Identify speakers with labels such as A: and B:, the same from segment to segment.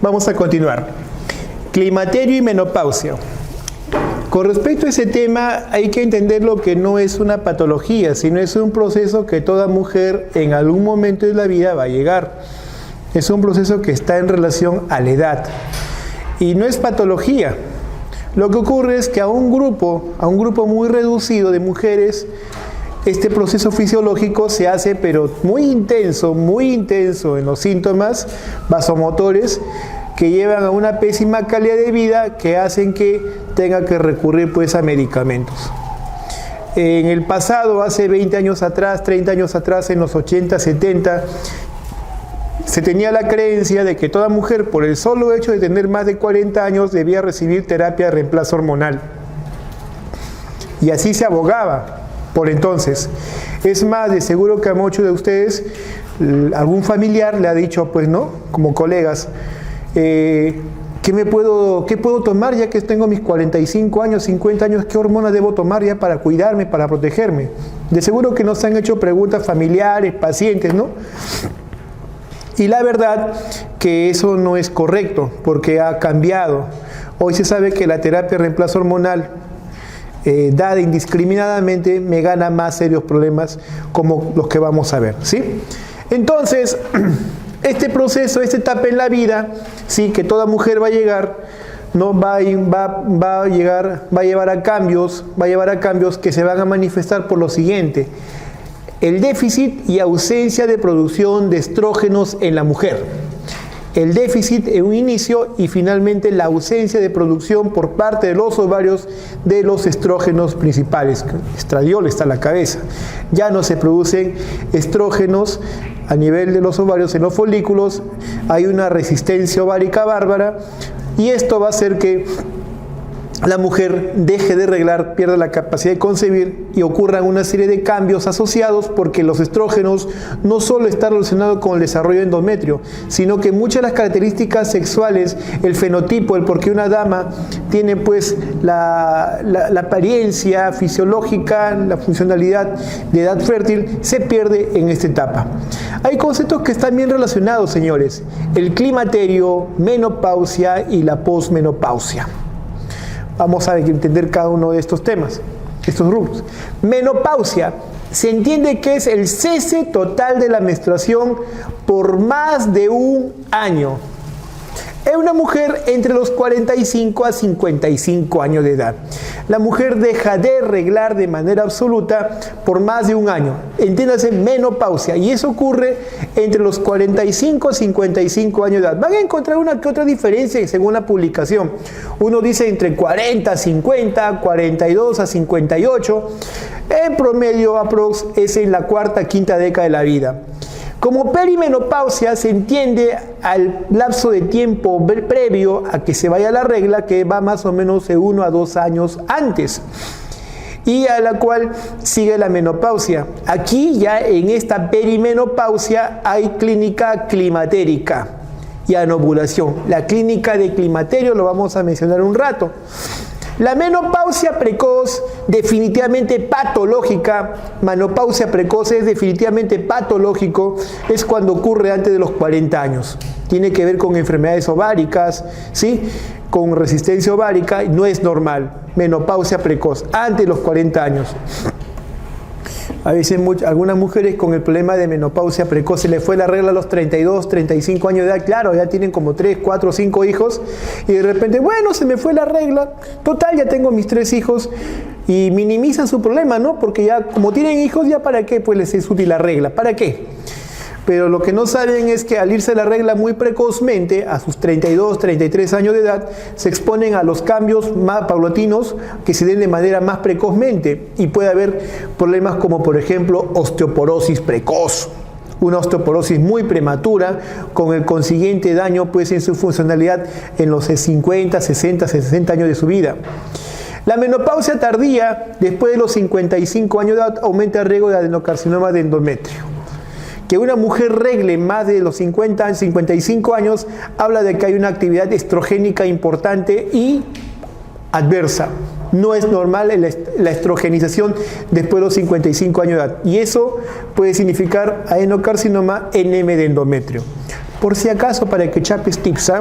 A: Vamos a continuar. Climaterio y menopausia. Con respecto a ese tema, hay que entender lo que no es una patología, sino es un proceso que toda mujer en algún momento de la vida va a llegar. Es un proceso que está en relación a la edad. Y no es patología. Lo que ocurre es que a un grupo muy reducido de mujeres, este proceso fisiológico se hace, pero muy intenso en los síntomas vasomotores, que llevan a una pésima calidad de vida que hacen que tenga que recurrir pues a medicamentos. En el pasado, hace 20 años atrás, 30 años atrás, en los 80, 70, se tenía la creencia de que toda mujer, por el solo hecho de tener más de 40 años, debía recibir terapia de reemplazo hormonal. Y así se abogaba por entonces. Es más, de seguro que a muchos de ustedes, algún familiar le ha dicho, pues no, como colegas, ¿qué puedo tomar ya que tengo mis 45 años, 50 años? ¿Qué hormona debo tomar ya para cuidarme, para protegerme? De seguro que nos han hecho preguntas familiares, pacientes, ¿no? Y la verdad que eso no es correcto, porque ha cambiado. Hoy se sabe que la terapia de reemplazo hormonal dada indiscriminadamente me gana más serios problemas como los que vamos a ver, ¿sí? Entonces, este proceso, esta etapa en la vida, sí, que toda mujer va a llegar, no va a llevar a cambios que se van a manifestar por lo siguiente: el déficit y ausencia de producción de estrógenos en la mujer. El déficit en un inicio y finalmente la ausencia de producción por parte de los ovarios de los estrógenos principales. Estradiol está en la cabeza. Ya no se producen estrógenos a nivel de los ovarios en los folículos, hay una resistencia ovárica bárbara y esto va a hacer que la mujer deje de reglar, pierda la capacidad de concebir y ocurran una serie de cambios asociados, porque los estrógenos no solo están relacionados con el desarrollo endometrio, sino que muchas de las características sexuales, el fenotipo, el por qué una dama tiene pues la apariencia fisiológica, la funcionalidad de edad fértil, se pierde en esta etapa. Hay conceptos que están bien relacionados, señores: el climaterio, menopausia y la posmenopausia. Vamos a entender cada uno de estos temas, estos rubros. Menopausia se entiende que es el cese total de la menstruación por más de un año en una mujer entre los 45 a 55 años de edad. La mujer deja de reglar de manera absoluta por más de un año. Entiéndase, menopausia. Y eso ocurre entre los 45 a 55 años de edad. Van a encontrar una que otra diferencia según la publicación. Uno dice entre 40 a 50, 42 a 58. En promedio, aprox, es en la cuarta, quinta década de la vida. Como perimenopausia se entiende al lapso de tiempo previo a que se vaya la regla, que va más o menos de 1 a 2 años antes, y a la cual sigue la menopausia. Aquí ya en esta perimenopausia hay clínica climatérica y anovulación. La clínica de climaterio lo vamos a mencionar un rato. La menopausia precoz, definitivamente patológica, menopausia precoz es definitivamente patológico, es cuando ocurre antes de los 40 años. Tiene que ver con enfermedades ováricas, ¿sí? Con resistencia ovárica, no es normal. Menopausia precoz, antes de los 40 años. A veces algunas mujeres con el problema de menopausia precoz se les fue la regla a los 32, 35 años de edad. Claro, ya tienen como 3, 4, 5 hijos y de repente, bueno, se me fue la regla. Total, ya tengo mis 3 hijos y minimizan su problema, ¿no? Porque ya como tienen hijos, ¿ya para qué? Pues les es útil la regla. ¿Para qué? Pero lo que no saben es que al irse la regla muy precozmente, a sus 32, 33 años de edad, se exponen a los cambios más paulatinos que se den de manera más precozmente y puede haber problemas como, por ejemplo, osteoporosis precoz. Una osteoporosis muy prematura, con el consiguiente daño pues en su funcionalidad en los 50, 60, 60 años de su vida. La menopausia tardía, después de los 55 años de edad, aumenta el riesgo de adenocarcinoma de endometrio. Que una mujer regle más de los 50, 55 años, habla de que hay una actividad estrogénica importante y adversa. No es normal la estrogenización después de los 55 años de edad. Y eso puede significar adenocarcinoma NM de endometrio. Por si acaso, para que chapes tips,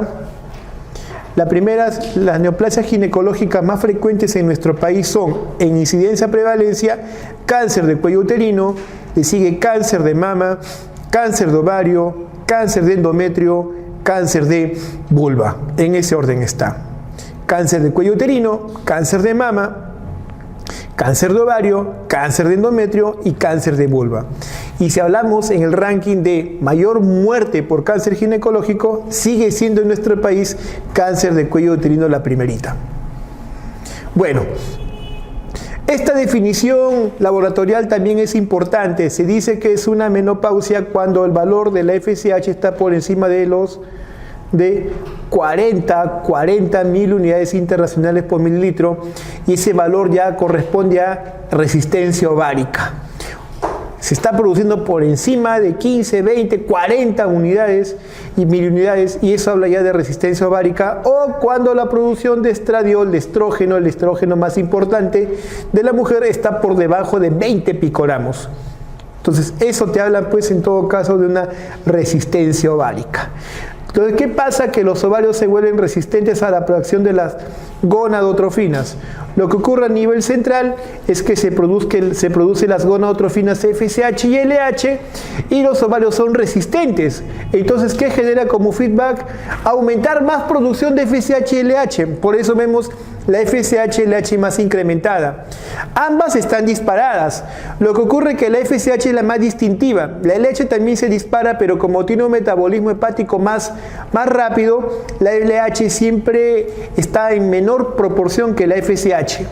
A: Las primeras, las neoplasias ginecológicas más frecuentes en nuestro país son, en incidencia prevalencia, cáncer de cuello uterino, le sigue cáncer de mama, cáncer de ovario, cáncer de endometrio, cáncer de vulva. En ese orden está. Cáncer de cuello uterino, cáncer de mama, cáncer de ovario, cáncer de endometrio y cáncer de vulva. Y si hablamos en el ranking de mayor muerte por cáncer ginecológico, sigue siendo en nuestro país cáncer de cuello uterino la primerita. Bueno, esta definición laboratorial también es importante. Se dice que es una menopausia cuando el valor de la FSH está por encima de 40.000 unidades internacionales por mililitro, y ese valor ya corresponde a resistencia ovárica. Se está produciendo por encima de 15, 20, 40 unidades y 1000 unidades, y eso habla ya de resistencia ovárica, o cuando la producción de estradiol, de estrógeno, el estrógeno más importante de la mujer, está por debajo de 20 picogramos. Entonces eso te habla pues en todo caso de una resistencia ovárica. Entonces, ¿qué pasa? Que los ovarios se vuelven resistentes a la producción de las gonadotrofinas. Lo que ocurre a nivel central es que se producen las gonadotrofinas FSH y LH, y los ovarios son resistentes. Entonces, ¿qué genera como feedback? Aumentar más producción de FSH y LH. Por eso vemos la FSH y LH más incrementada. Ambas están disparadas. Lo que ocurre es que la FSH es la más distintiva. La LH también se dispara, pero como tiene un metabolismo hepático más rápido, la LH siempre está en menor proporción que la FSH.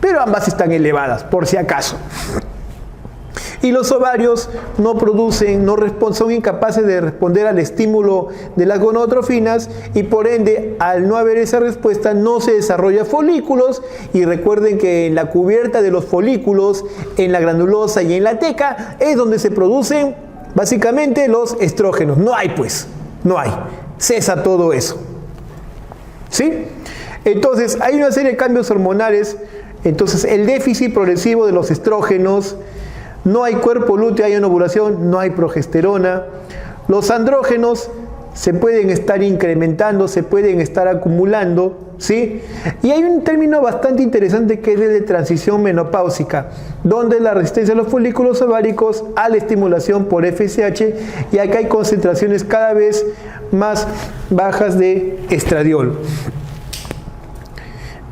A: Pero ambas están elevadas, por si acaso. Y los ovarios no producen, son incapaces de responder al estímulo de las gonadotrofinas, y por ende, al no haber esa respuesta, no se desarrollan folículos. Y recuerden que en la cubierta de los folículos, en la granulosa y en la teca, es donde se producen básicamente los estrógenos. No hay pues, no hay. Cesa todo eso. ¿Sí? Entonces, hay una serie de cambios hormonales. Entonces, el déficit progresivo de los estrógenos, no hay cuerpo lúteo, hay ovulación, no hay progesterona. Los andrógenos se pueden estar incrementando, se pueden estar acumulando, ¿sí? Y hay un término bastante interesante que es el de transición menopáusica, donde la resistencia de los folículos ováricos a la estimulación por FSH, y acá hay concentraciones cada vez más bajas de estradiol.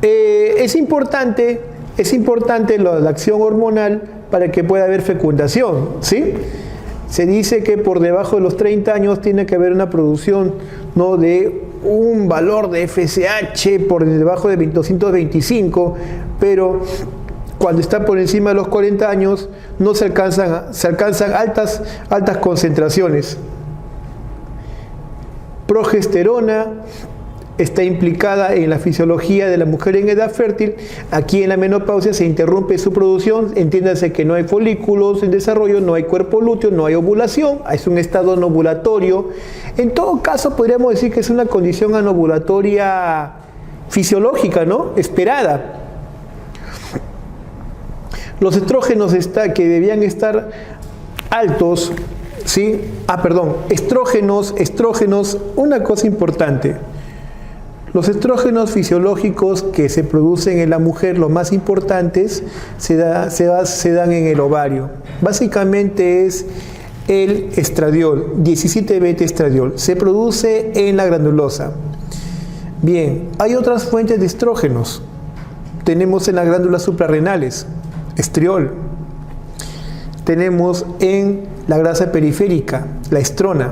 A: Es importante la acción hormonal para que pueda haber fecundación, ¿sí? Se dice que por debajo de los 30 años tiene que haber una producción, ¿no?, de un valor de FSH por debajo de 225, pero cuando está por encima de los 40 años no se alcanzan altas concentraciones. Progesterona está implicada en la fisiología de la mujer en edad fértil. Aquí en la menopausia se interrumpe su producción, entiéndase que no hay folículos en desarrollo, no hay cuerpo lúteo, no hay ovulación, es un estado anovulatorio. En todo caso podríamos decir que es una condición anovulatoria fisiológica, ¿no?, esperada. Los estrógenos que debían estar altos, ¿sí? Estrógenos, una cosa importante. Los estrógenos fisiológicos que se producen en la mujer, los más importantes, se dan en el ovario. Básicamente es el estradiol, 17-beta-estradiol. Se produce en la granulosa. Bien, hay otras fuentes de estrógenos. Tenemos en las glándulas suprarrenales, estriol. Tenemos en la grasa periférica, la estrona.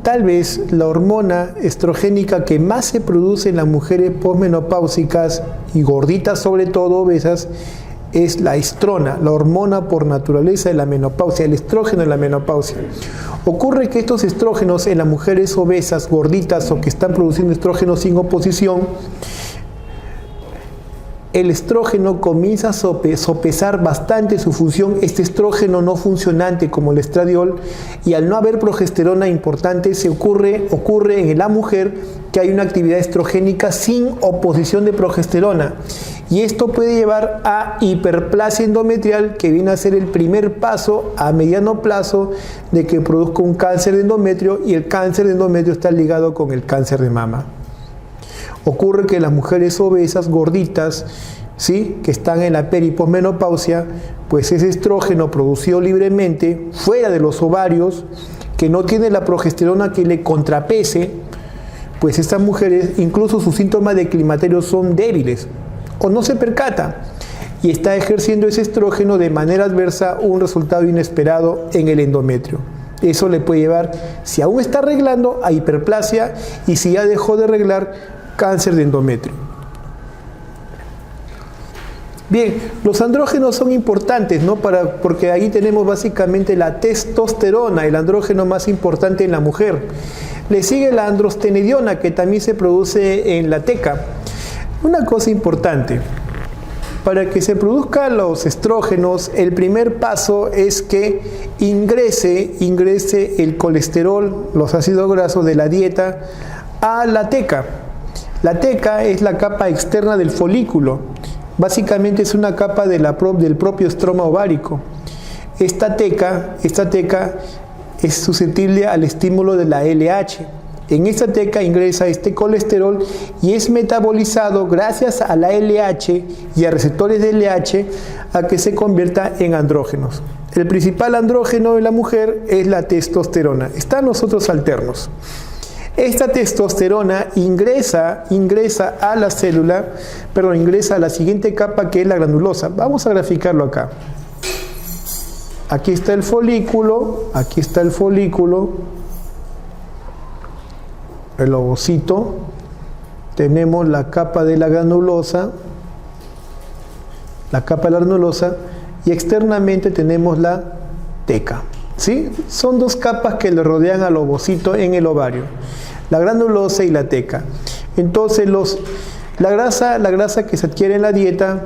A: Tal vez la hormona estrogénica que más se produce en las mujeres posmenopáusicas y gorditas, sobre todo obesas, es la estrona, la hormona por naturaleza de la menopausia, el estrógeno de la menopausia. Ocurre que estos estrógenos en las mujeres obesas, gorditas o que están produciendo estrógenos sin oposición, el estrógeno comienza a sopesar bastante su función, este estrógeno no funcionante como el estradiol, y al no haber progesterona importante ocurre en la mujer que hay una actividad estrogénica sin oposición de progesterona, Y esto puede llevar a hiperplasia endometrial, que viene a ser el primer paso a mediano plazo de que produzca un cáncer de endometrio, y el cáncer de endometrio está ligado con el cáncer de mama. Ocurre que las mujeres obesas, gorditas, ¿sí?, que están en la peri- y posmenopausia, pues ese estrógeno producido libremente fuera de los ovarios, que no tiene la progesterona que le contrapese, pues estas mujeres, incluso sus síntomas de climaterio son débiles o no se percata, y está ejerciendo ese estrógeno de manera adversa un resultado inesperado en el endometrio. Eso le puede llevar, si aún está arreglando, a hiperplasia, y si ya dejó de arreglar, cáncer de endometrio. Bien, los andrógenos son importantes, ¿no? Porque ahí tenemos básicamente la testosterona, el andrógeno más importante en la mujer. Le sigue la androstenediona, que también se produce en la teca. Una cosa importante, para que se produzcan los estrógenos, el primer paso es que ingrese el colesterol, los ácidos grasos de la dieta, a la teca. La teca es la capa externa del folículo. Básicamente es una capa del propio estroma ovárico. Esta teca es susceptible al estímulo de la LH. En esta teca ingresa este colesterol y es metabolizado gracias a la LH y a receptores de LH a que se convierta en andrógenos. El principal andrógeno de la mujer es la testosterona. Están los otros alternos. Esta testosterona ingresa a la célula, ingresa a la siguiente capa, que es la granulosa. Vamos a graficarlo acá. Aquí está el folículo, el ovocito, tenemos la capa de la granulosa, y externamente tenemos la teca. ¿Sí? Son dos capas que le rodean al ovocito en el ovario, la granulosa y la teca. Entonces la grasa que se adquiere en la dieta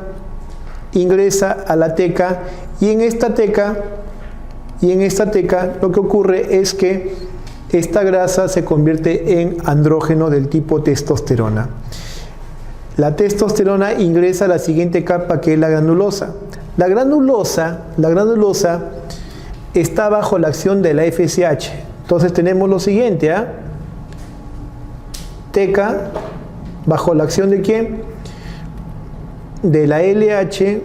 A: ingresa a la teca, y en esta teca lo que ocurre es que esta grasa se convierte en andrógeno del tipo testosterona. La testosterona ingresa a la siguiente capa, que es la granulosa. La granulosa está bajo la acción de la FSH. Entonces tenemos lo siguiente, teca, bajo la acción ¿de quién? De la LH,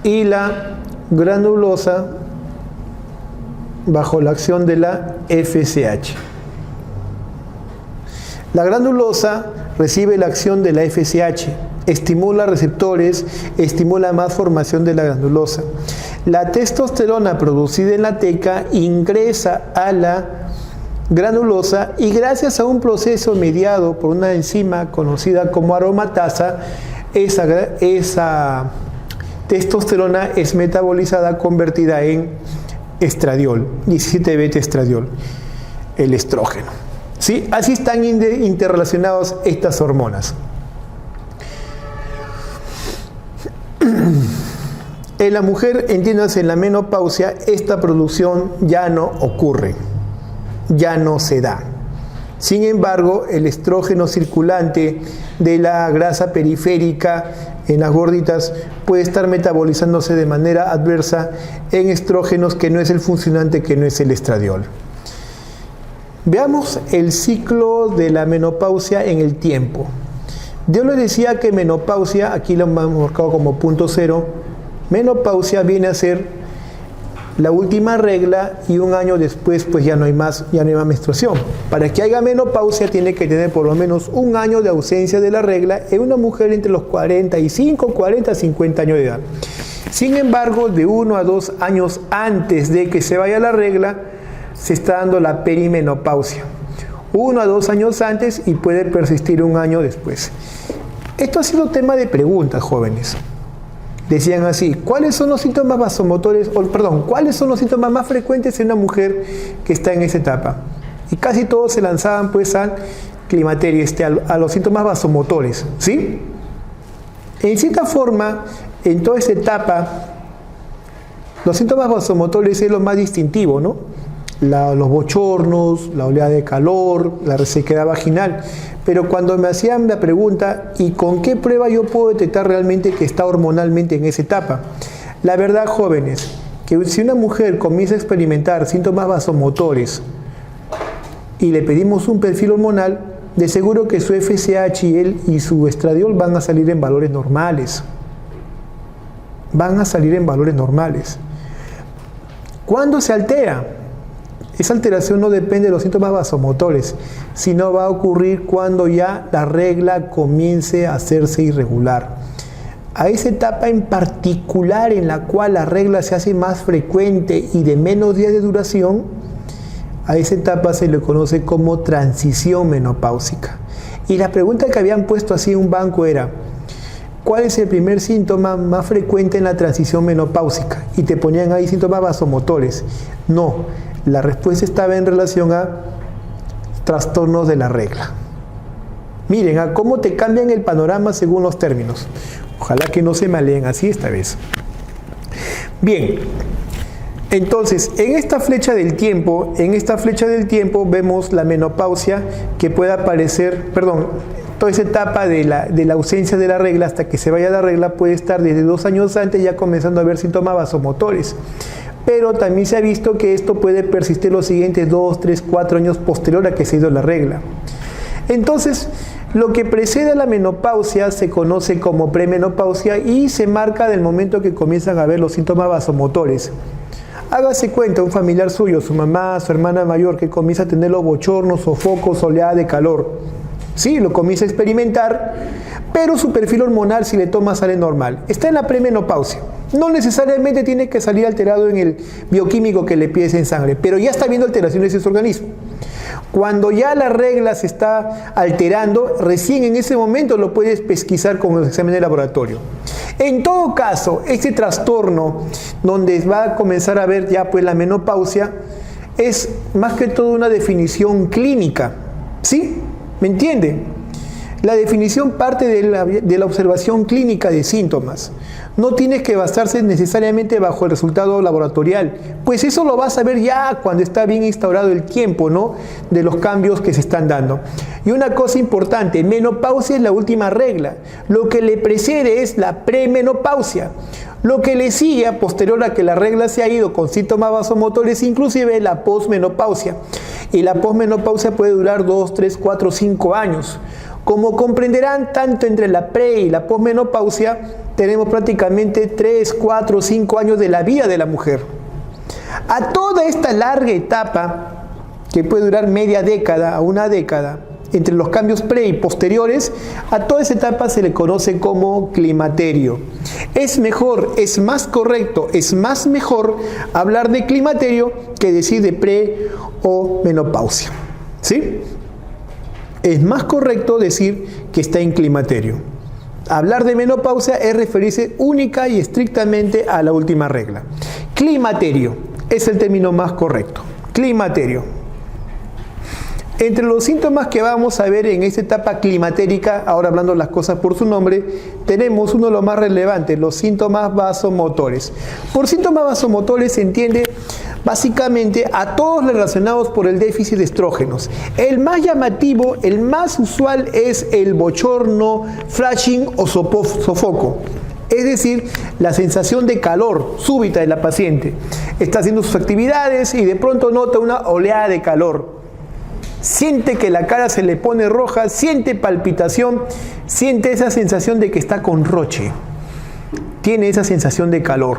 A: y la granulosa bajo la acción de la FSH. La granulosa recibe la acción de la FSH, estimula receptores, estimula más formación de la granulosa. La testosterona producida en la teca ingresa a la granulosa, y gracias a un proceso mediado por una enzima conocida como aromatasa, esa testosterona es metabolizada, convertida en estradiol, 17-beta-estradiol, el estrógeno. ¿Sí? Así están interrelacionadas estas hormonas. En la mujer, entiéndase, en la menopausia, esta producción ya no ocurre, ya no se da. Sin embargo, el estrógeno circulante de la grasa periférica en las gorditas puede estar metabolizándose de manera adversa en estrógenos que no es el funcionante, que no es el estradiol. Veamos el ciclo de la menopausia en el tiempo. Yo les decía que menopausia, aquí lo hemos marcado como punto cero, menopausia viene a ser la última regla, y un año después pues ya no hay más menstruación. Para que haya menopausia tiene que tener por lo menos un año de ausencia de la regla en una mujer entre los 45, 40, 50 años de edad. Sin embargo, de 1 a 2 años antes de que se vaya la regla, se está dando la perimenopausia. 1 a 2 años antes, y puede persistir un año después. Esto ha sido tema de preguntas, jóvenes. Decían así: ¿cuáles son los síntomas vasomotores, cuáles son los síntomas más frecuentes en una mujer que está en esa etapa? Y casi todos se lanzaban pues al climaterio, a los síntomas vasomotores, ¿sí? En cierta forma, en toda esa etapa, los síntomas vasomotores es lo más distintivo, ¿no? los bochornos, la oleada de calor, la resequedad vaginal. Pero cuando me hacían la pregunta, ¿y con qué prueba yo puedo detectar realmente que está hormonalmente en esa etapa? La verdad, jóvenes, que si una mujer comienza a experimentar síntomas vasomotores y le pedimos un perfil hormonal, de seguro que su FSH y su estradiol van a salir en valores normales. Van a salir en valores normales. ¿Cuándo se altera? Esa alteración no depende de los síntomas vasomotores, sino va a ocurrir cuando ya la regla comience a hacerse irregular. A esa etapa en particular en la cual la regla se hace más frecuente y de menos días de duración, a esa etapa se le conoce como transición menopáusica. Y la pregunta que habían puesto así en un banco era, ¿cuál es el primer síntoma más frecuente en la transición menopáusica? Y te ponían ahí síntomas vasomotores. No, la respuesta estaba en relación a trastornos de la regla. Miren, a cómo te cambian el panorama según los términos. Ojalá que no se maleen así esta vez. Bien, entonces, en esta flecha del tiempo vemos la menopausia que puede aparecer, toda esa etapa de la ausencia de la regla hasta que se vaya la regla puede estar desde 2 años antes ya comenzando a haber síntomas vasomotores. Pero también se ha visto que esto puede persistir los siguientes 2, 3, 4 años posterior a que se ha ido la regla. Entonces, lo que precede a la menopausia se conoce como premenopausia y se marca del momento que comienzan a ver los síntomas vasomotores. Hágase cuenta, un familiar suyo, su mamá, su hermana mayor, que comienza a tener los bochornos, sofocos, oleada de calor. Sí, lo comienza a experimentar, pero su perfil hormonal, si le toma, sale normal. Está en la premenopausia. No necesariamente tiene que salir alterado en el bioquímico que le pides en sangre, pero ya está viendo alteraciones en su organismo. Cuando ya la regla se está alterando, recién en ese momento lo puedes pesquisar con el examen de laboratorio. En todo caso, este trastorno, donde va a comenzar a ver ya pues la menopausia, es más que todo una definición clínica. ¿Sí? ¿Me entiende? La definición parte de la observación clínica de síntomas. No tienes que basarse necesariamente bajo el resultado laboratorial, pues eso lo vas a ver ya cuando está bien instaurado el tiempo, ¿no?, de los cambios que se están dando. Y una cosa importante, menopausia es la última regla. Lo que le precede es la premenopausia. Lo que le sigue a posterior a que la regla se ha ido con síntomas vasomotores, inclusive la posmenopausia. Y la posmenopausia puede durar 2, 3, 4, 5 años. Como comprenderán, tanto entre la pre y la posmenopausia tenemos prácticamente 3, 4, 5 años de la vida de la mujer. A toda esta larga etapa, que puede durar media década a una década, entre los cambios pre y posteriores, a toda esa etapa se le conoce como climaterio. Es mejor, es más correcto, es más mejor hablar de climaterio que decir de pre o menopausia. ¿Sí? Es más correcto decir que está en climaterio. Hablar de menopausia es referirse única y estrictamente a la última regla. Climaterio es el término más correcto. Climaterio. Entre los síntomas que vamos a ver en esta etapa climatérica, ahora hablando las cosas por su nombre, tenemos uno de los más relevantes, los síntomas vasomotores. Por síntomas vasomotores se entiende básicamente a todos relacionados por el déficit de estrógenos. El más llamativo, el más usual es el bochorno, flashing o sofoco. Es decir, la sensación de calor súbita de la paciente. Está haciendo sus actividades y de pronto nota una oleada de calor. Siente que la cara se le pone roja, siente palpitación, siente esa sensación de que está con roche. Tiene esa sensación de calor.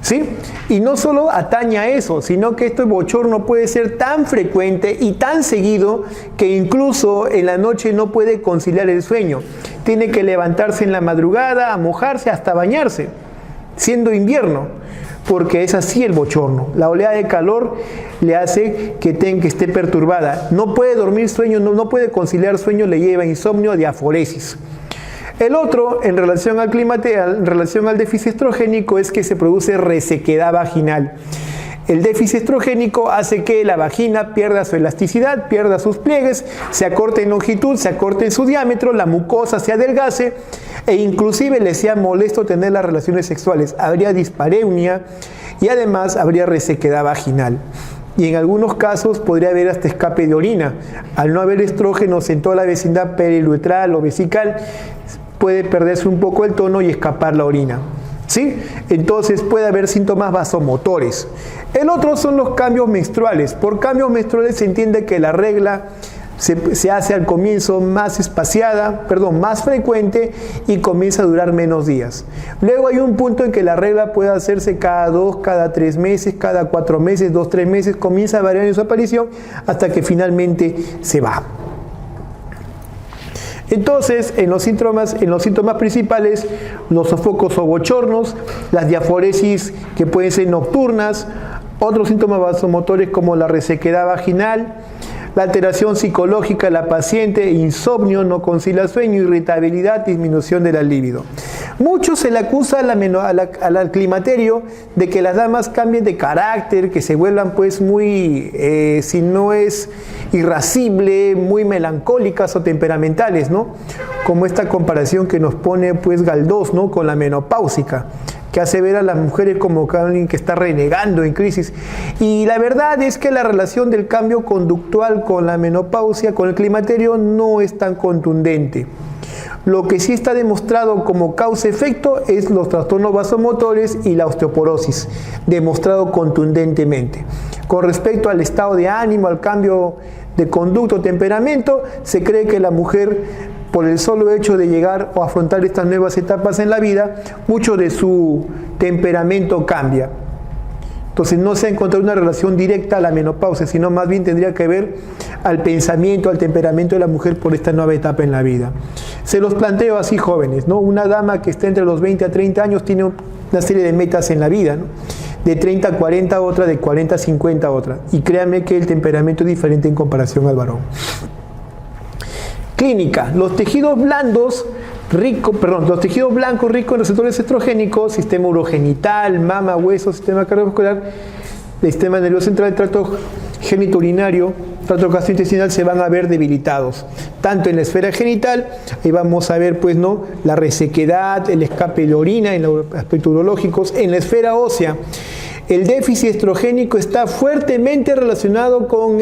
A: ¿Sí? Y no solo atañe a eso, sino que este bochorno puede ser tan frecuente y tan seguido que incluso en la noche no puede conciliar el sueño. Tiene que levantarse en la madrugada, a mojarse, hasta bañarse, siendo invierno, porque es así el bochorno. La oleada de calor le hace que esté perturbada. No puede dormir sueño, no puede conciliar sueño, le lleva insomnio, diaforesis. El otro, en relación al en relación al déficit estrogénico, es que se produce resequedad vaginal. El déficit estrogénico hace que la vagina pierda su elasticidad, pierda sus pliegues, se acorte en longitud, se acorte en su diámetro, la mucosa se adelgace e inclusive le sea molesto tener las relaciones sexuales. Habría dispareunia y además habría resequedad vaginal. y en algunos casos podría haber hasta escape de orina. Al no haber estrógenos en toda la vecindad periuretral o vesical, puede perderse un poco el tono y escapar la orina. ¿Sí? Entonces puede haber síntomas vasomotores. El otro son los cambios menstruales. Por cambios menstruales se entiende que la regla se hace al comienzo más más frecuente y comienza a durar menos días. Luego hay un punto en que la regla puede hacerse cada 2, cada 3 meses, cada 4 meses, 2, 3 meses, comienza a variar en su aparición hasta que finalmente se va. Entonces, en los síntomas principales, los sofocos o bochornos, las diaforesis que pueden ser nocturnas, otros síntomas vasomotores como la resequedad vaginal, la alteración psicológica de la paciente, insomnio, no concilia sueño, irritabilidad, disminución de la libido. Mucho se le acusa al climaterio de que las damas cambien de carácter, que se vuelvan pues muy, si no es irascible, muy melancólicas o temperamentales, ¿no? Como esta comparación que nos pone pues Galdós, ¿no? Con la menopáusica, que hace ver a las mujeres como alguien que está renegando en crisis. Y la verdad es que la relación del cambio conductual con la menopausia, con el climaterio, no es tan contundente. Lo que sí está demostrado como causa-efecto es los trastornos vasomotores y la osteoporosis, demostrado contundentemente. Con respecto al estado de ánimo, al cambio de conducta o temperamento, se cree que la mujer, por el solo hecho de llegar o afrontar estas nuevas etapas en la vida, mucho de su temperamento cambia. Entonces no se ha encontrado una relación directa a la menopausia, sino más bien tendría que ver al pensamiento, al temperamento de la mujer por esta nueva etapa en la vida. Se los planteo así, jóvenes, ¿no? Una dama que está entre los 20 a 30 años tiene una serie de metas en la vida, ¿no? De 30 a 40 otra, de 40 a 50 otra. Y créanme que el temperamento es diferente en comparación al varón. Clínica. Los tejidos blancos ricos en receptores estrogénicos, sistema urogenital, mama, hueso, sistema cardiovascular, sistema nervioso central, tracto genitourinario, tracto gastrointestinal se van a ver debilitados. Tanto en la esfera genital, ahí vamos a ver pues no la resequedad, el escape de orina en los aspectos urológicos. En la esfera ósea, el déficit estrogénico está fuertemente relacionado con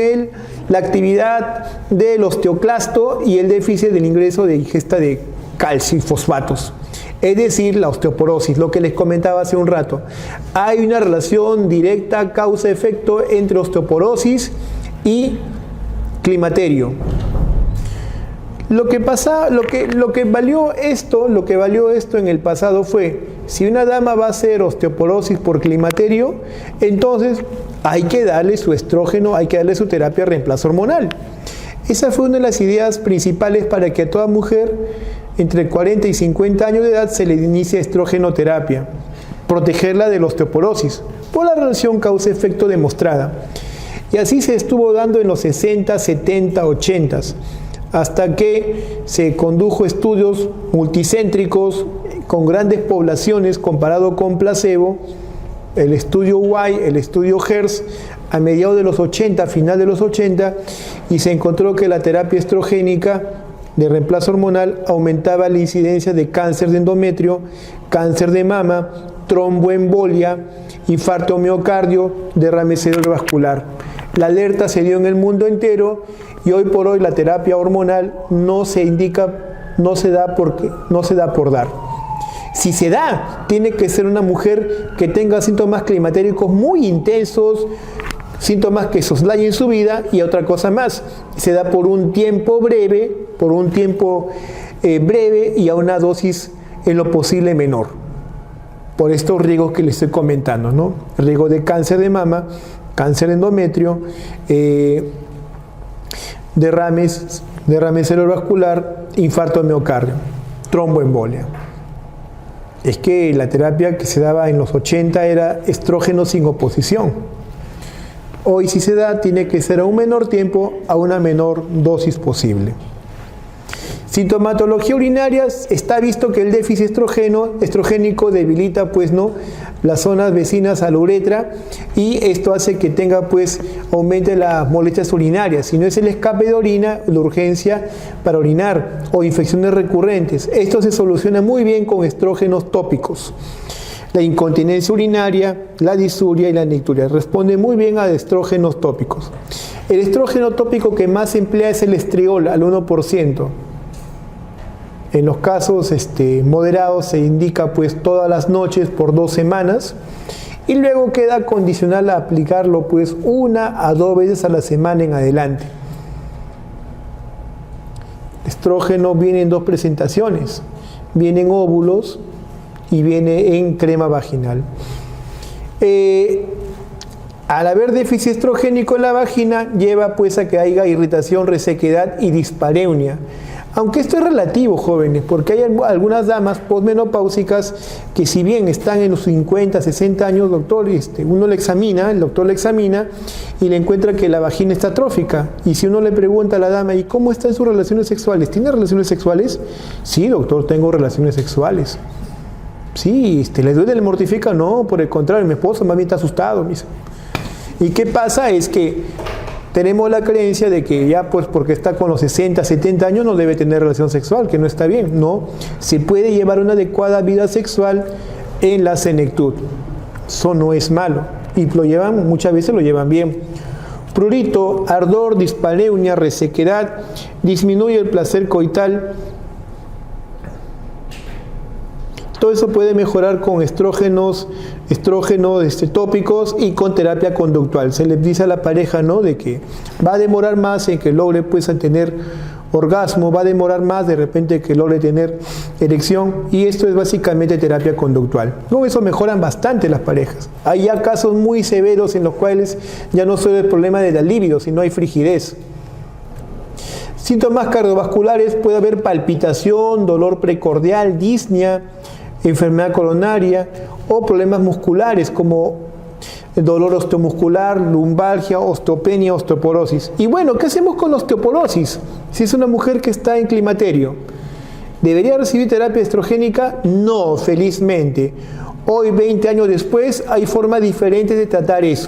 A: la actividad del osteoclasto y el déficit del ingreso de ingesta de calcio y fosfatos. Es decir, la osteoporosis, lo que les comentaba hace un rato. Hay una relación directa, causa-efecto, entre osteoporosis y climaterio. Lo que valió esto en el pasado fue, si una dama va a hacer osteoporosis por climaterio, entonces hay que darle su estrógeno, hay que darle su terapia de reemplazo hormonal. Esa fue una de las ideas principales para que a toda mujer entre 40 y 50 años de edad se le inicie estrogenoterapia, protegerla de la osteoporosis, por la relación causa-efecto demostrada. Y así se estuvo dando en los 60, 70, 80, hasta que se condujo estudios multicéntricos con grandes poblaciones comparado con placebo, el estudio Y, el estudio HERS, a mediados de los 80, final de los 80, y se encontró que la terapia estrogénica de reemplazo hormonal aumentaba la incidencia de cáncer de endometrio, cáncer de mama, tromboembolia, infarto miocardio, derrame cerebrovascular. La alerta se dio en el mundo entero y hoy por hoy la terapia hormonal no se da por dar. Si se da, tiene que ser una mujer que tenga síntomas climatéricos muy intensos, síntomas que soslayen su vida, y otra cosa más, se da por un tiempo breve y a una dosis en lo posible menor. Por estos riesgos que les estoy comentando, ¿no? Riesgo de cáncer de mama, cáncer de endometrio, derrame cerebrovascular, infarto de miocardio, tromboembolia. Es que la terapia que se daba en los 80 era estrógeno sin oposición. Hoy si se da, tiene que ser a un menor tiempo, a una menor dosis posible. Sintomatología urinaria, está visto que el déficit estrogénico debilita las zonas vecinas a la uretra, y esto hace que aumente las molestias urinarias. Si no es el escape de orina, la urgencia para orinar o infecciones recurrentes. Esto se soluciona muy bien con estrógenos tópicos. la incontinencia urinaria, la disuria y la nicturia. Responde muy bien a estrógenos tópicos. El estrógeno tópico que más se emplea es el estriol, al 1%. En los casos moderados se indica pues todas las noches por 2 semanas y luego queda condicional a aplicarlo pues 1 a 2 veces a la semana en adelante. El estrógeno viene en 2 presentaciones, viene en óvulos y viene en crema vaginal. Al haber déficit estrogénico en la vagina, lleva pues a que haya irritación, resequedad y dispareunia. Aunque esto es relativo, jóvenes, porque hay algunas damas posmenopáusicas que si bien están en los 50, 60 años, doctor, el doctor le examina y le encuentra que la vagina está atrófica. Y si uno le pregunta a la dama, ¿y cómo están sus relaciones sexuales? ¿Tiene relaciones sexuales? Sí, doctor, tengo relaciones sexuales. Sí, ¿le duele, le mortifica? No, por el contrario, mi esposo más bien está asustado. ¿Y qué pasa? Es que tenemos la creencia de que ya pues porque está con los 60, 70 años no debe tener relación sexual, que no está bien. No, se puede llevar una adecuada vida sexual en la senectud. Eso no es malo. Y muchas veces lo llevan bien. Prurito, ardor, dispareunia, resequedad, disminuye el placer coital. Todo eso puede mejorar con estrógenos tópicos y con terapia conductual. Se le dice a la pareja, ¿no?, de que va a demorar más en que logre pues tener orgasmo, va a demorar más de repente que logre tener erección, y esto es básicamente terapia conductual. Con eso mejoran bastante las parejas. Hay ya casos muy severos en los cuales ya no solo el problema de la libido, sino hay frigidez. Síntomas cardiovasculares: puede haber palpitación, dolor precordial, disnea, enfermedad coronaria o problemas musculares como dolor osteomuscular, lumbalgia, osteopenia, osteoporosis. Y bueno, ¿qué hacemos con la osteoporosis? Si es una mujer que está en climaterio, ¿debería recibir terapia estrogénica? No, felizmente. Hoy, 20 años después, hay formas diferentes de tratar eso.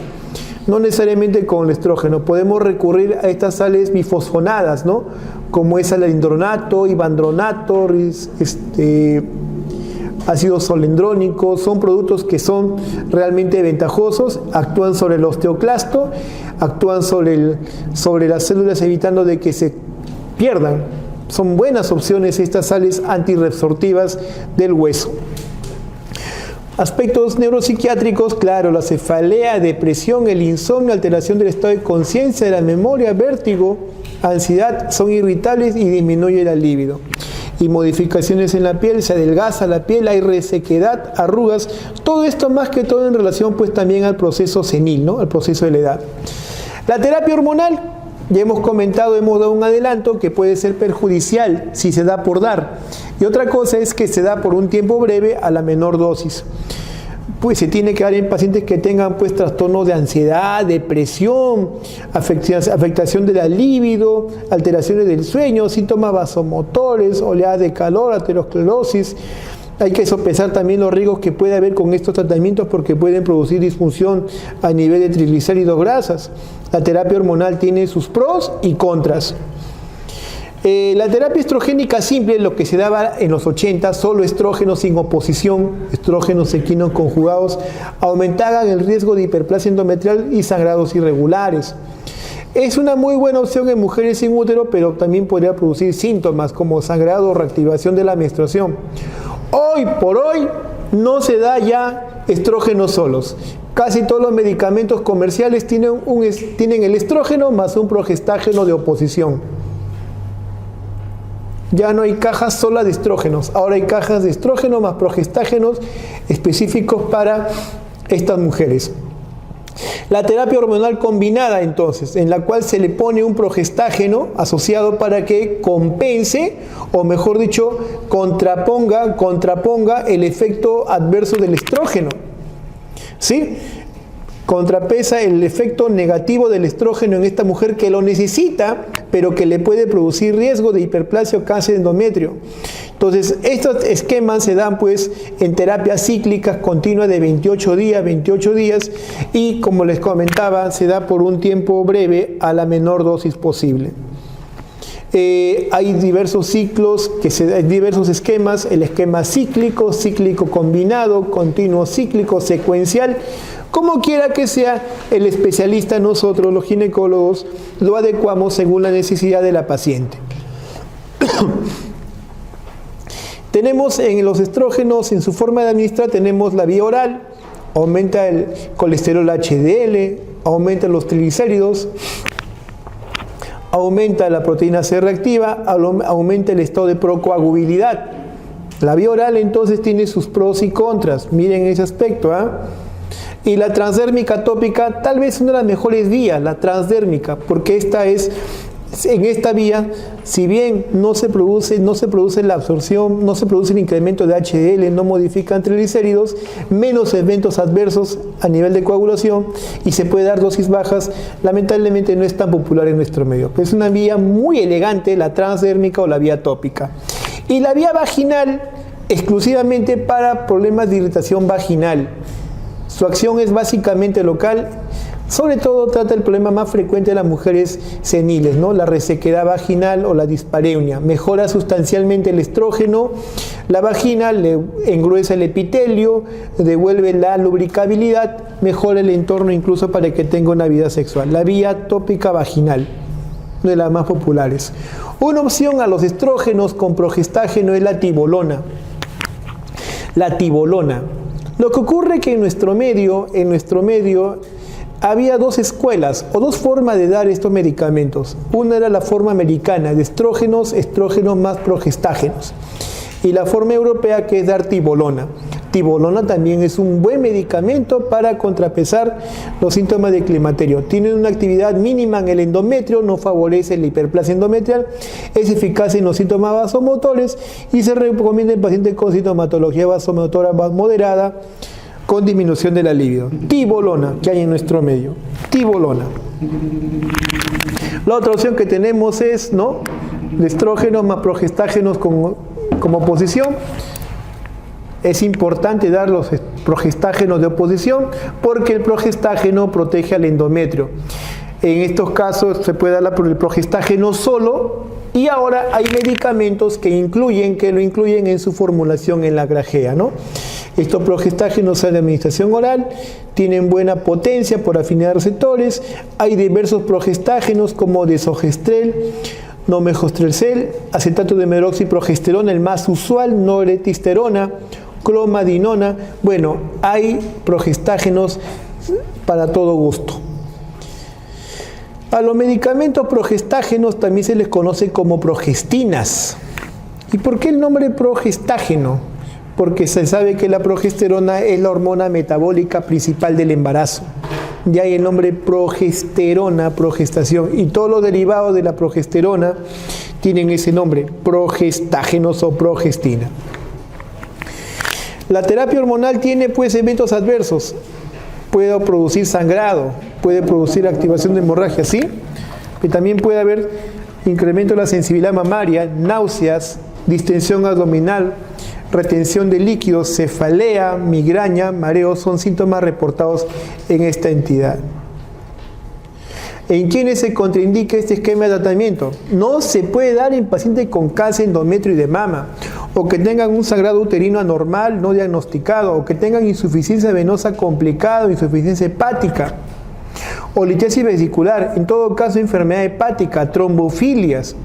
A: No necesariamente con el estrógeno. Podemos recurrir a estas sales bifosfonadas, ¿no?, como es el alendronato, ibandronato, ácido solendrónico. Son productos que son realmente ventajosos, actúan sobre el osteoclasto, actúan sobre las células evitando de que se pierdan. Son buenas opciones estas sales antirreabsortivas del hueso. Aspectos neuropsiquiátricos: claro, la cefalea, depresión, el insomnio, alteración del estado de conciencia, de la memoria, vértigo, ansiedad, son irritables y disminuye la libido. Y modificaciones en la piel, se adelgaza la piel, hay resequedad, arrugas, todo esto más que todo en relación pues también al proceso senil, ¿no?, al proceso de la edad. La terapia hormonal, ya hemos comentado, hemos dado un adelanto que puede ser perjudicial si se da por dar. Y otra cosa es que se da por un tiempo breve a la menor dosis. Pues se tiene que dar en pacientes que tengan pues trastornos de ansiedad, depresión, afectación de la libido, alteraciones del sueño, síntomas vasomotores, oleadas de calor, aterosclerosis. Hay que sopesar también los riesgos que puede haber con estos tratamientos porque pueden producir disfunción a nivel de triglicéridos, grasas. La terapia hormonal tiene sus pros y contras. La terapia estrogénica simple, lo que se daba en los 80, solo estrógenos sin oposición, estrógenos equinos conjugados, aumentaban el riesgo de hiperplasia endometrial y sangrados irregulares. Es una muy buena opción en mujeres sin útero, pero también podría producir síntomas como sangrado o reactivación de la menstruación. Hoy por hoy no se da ya estrógenos solos. Casi todos los medicamentos comerciales tienen el estrógeno más un progestágeno de oposición. Ya no hay cajas solas de estrógenos, ahora hay cajas de estrógeno más progestágenos específicos para estas mujeres. La terapia hormonal combinada, entonces, en la cual se le pone un progestágeno asociado para que compense, o mejor dicho, contraponga el efecto adverso del estrógeno. ¿Sí? Contrapesa el efecto negativo del estrógeno en esta mujer que lo necesita, pero que le puede producir riesgo de hiperplasia o cáncer de endometrio. Entonces, estos esquemas se dan pues en terapias cíclicas continuas de 28 días, y como les comentaba, se da por un tiempo breve a la menor dosis posible. Hay diversos ciclos, hay diversos esquemas, el esquema cíclico, cíclico combinado, continuo cíclico, secuencial. Como quiera que sea, el especialista, nosotros los ginecólogos, lo adecuamos según la necesidad de la paciente. Tenemos en los estrógenos, en su forma de administrar, tenemos la vía oral, aumenta el colesterol HDL, aumenta los triglicéridos, aumenta la proteína C reactiva, aumenta el estado de procoagulabilidad. La vía oral entonces tiene sus pros y contras, miren ese aspecto, Y la transdérmica tópica, tal vez una de las mejores vías, la transdérmica, porque en esta vía, si bien no se produce la absorción, no se produce el incremento de HDL, no modifican triglicéridos, menos eventos adversos a nivel de coagulación y se puede dar dosis bajas, lamentablemente no es tan popular en nuestro medio. Pero es una vía muy elegante, la transdérmica o la vía tópica. Y la vía vaginal, exclusivamente para problemas de irritación vaginal. Su acción es básicamente local. Sobre todo trata el problema más frecuente de las mujeres seniles, ¿no? La resequedad vaginal o la dispareunia. Mejora sustancialmente el estrógeno, la vagina le engruesa el epitelio, devuelve la lubricabilidad, mejora el entorno incluso para que tenga una vida sexual. La vía tópica vaginal, una de las más populares. Una opción a los estrógenos con progestágeno es la tibolona. La tibolona. Lo que ocurre es que en nuestro medio, había dos escuelas o dos formas de dar estos medicamentos. Una era la forma americana de estrógenos más progestágenos. Y la forma europea, que es dar tibolona. Tibolona también es un buen medicamento para contrapesar los síntomas de climaterio. Tiene una actividad mínima en el endometrio, no favorece la hiperplasia endometrial, es eficaz en los síntomas vasomotores y se recomienda en pacientes con sintomatología vasomotora más moderada, con disminución de la libido. Tibolona, que hay en nuestro medio. Tibolona. La otra opción que tenemos es, de estrógenos más progestágenos como oposición. Es importante dar los progestágenos de oposición porque el progestágeno protege al endometrio. En estos casos se puede dar el progestágeno solo y ahora hay medicamentos que lo incluyen en su formulación en la grajea, Estos progestágenos son de administración oral, tienen buena potencia por afinidad de receptores. Hay diversos progestágenos como desogestrel, nomejostrelcel, acetato de medroxiprogesterona, el más usual, noretisterona, clomadinona. Bueno, hay progestágenos para todo gusto. A los medicamentos progestágenos también se les conoce como progestinas. ¿Y por qué el nombre progestágeno? Porque se sabe que la progesterona es la hormona metabólica principal del embarazo. Y hay el nombre progesterona, progestación, y todos los derivados de la progesterona tienen ese nombre, progestágenos o progestina. La terapia hormonal tiene eventos adversos. Puede producir sangrado, puede producir activación de hemorragia, ¿sí? Pero también puede haber incremento de la sensibilidad mamaria, náuseas, distensión abdominal, retención de líquidos, cefalea, migraña, mareo, son síntomas reportados en esta entidad. ¿En quiénes se contraindica este esquema de tratamiento? No se puede dar en pacientes con cáncer endometrio y de mama, o que tengan un sangrado uterino anormal no diagnosticado, o que tengan insuficiencia venosa complicada o insuficiencia hepática, o litiasis vesicular, en todo caso enfermedad hepática, trombofilias,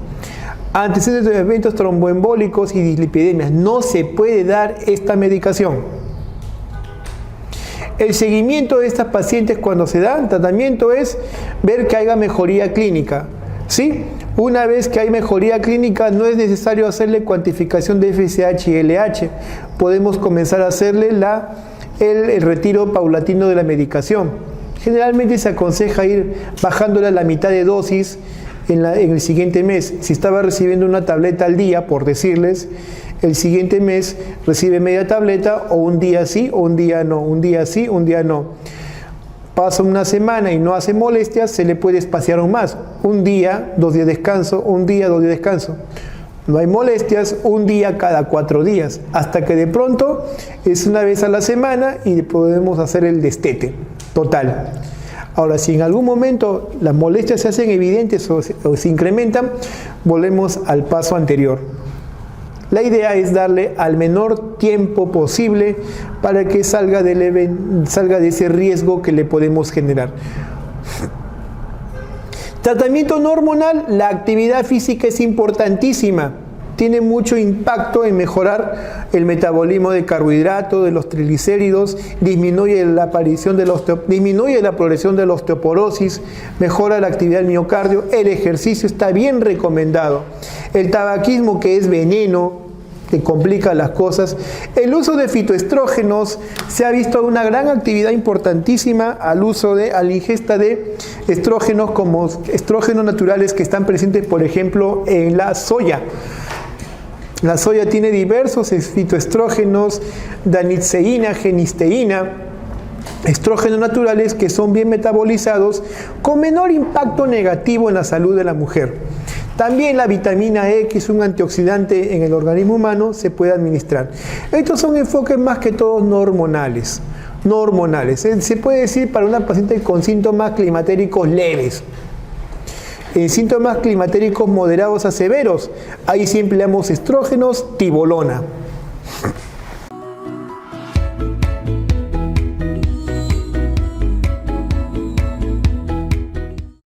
A: antecedentes de eventos tromboembólicos y dislipidemias. No se puede dar esta medicación. El seguimiento de estas pacientes cuando se dan tratamiento es ver que haya mejoría clínica, ¿sí? Una vez que hay mejoría clínica no es necesario hacerle cuantificación de FSH y LH. Podemos comenzar a hacerle el retiro paulatino de la medicación. Generalmente se aconseja ir bajándole a la mitad de dosis en el siguiente mes. Si estaba recibiendo una tableta al día, por decirles, el siguiente mes recibe media tableta, o un día sí, o un día no, un día sí, un día no. Pasa una semana y no hace molestias, se le puede espaciar aún más. Un día, 2 días de descanso, un día, 2 días de descanso. No hay molestias, un día cada 4 días, hasta que de pronto es una vez a la semana y podemos hacer el destete total. Ahora, si en algún momento las molestias se hacen evidentes o se incrementan, volvemos al paso anterior. La idea es darle al menor tiempo posible para que salga de ese riesgo que le podemos generar. Tratamiento no hormonal, la actividad física es importantísima. Tiene mucho impacto en mejorar el metabolismo de carbohidratos, de los triglicéridos, disminuye la progresión de la osteoporosis, mejora la actividad del miocardio. El ejercicio está bien recomendado. El tabaquismo, que es veneno, que complica las cosas. El uso de fitoestrógenos, se ha visto una gran actividad importantísima a la ingesta de estrógenos, como estrógenos naturales que están presentes, por ejemplo, en la soya. La soya tiene diversos fitoestrógenos, danitzeína, genisteína, estrógenos naturales que son bien metabolizados con menor impacto negativo en la salud de la mujer. También la vitamina E, que es un antioxidante en el organismo humano, se puede administrar. Estos son enfoques más que todos no hormonales. Se puede decir para una paciente con síntomas climatéricos leves. En síntomas climatéricos moderados a severos, ahí sí empleamos estrógenos, tibolona.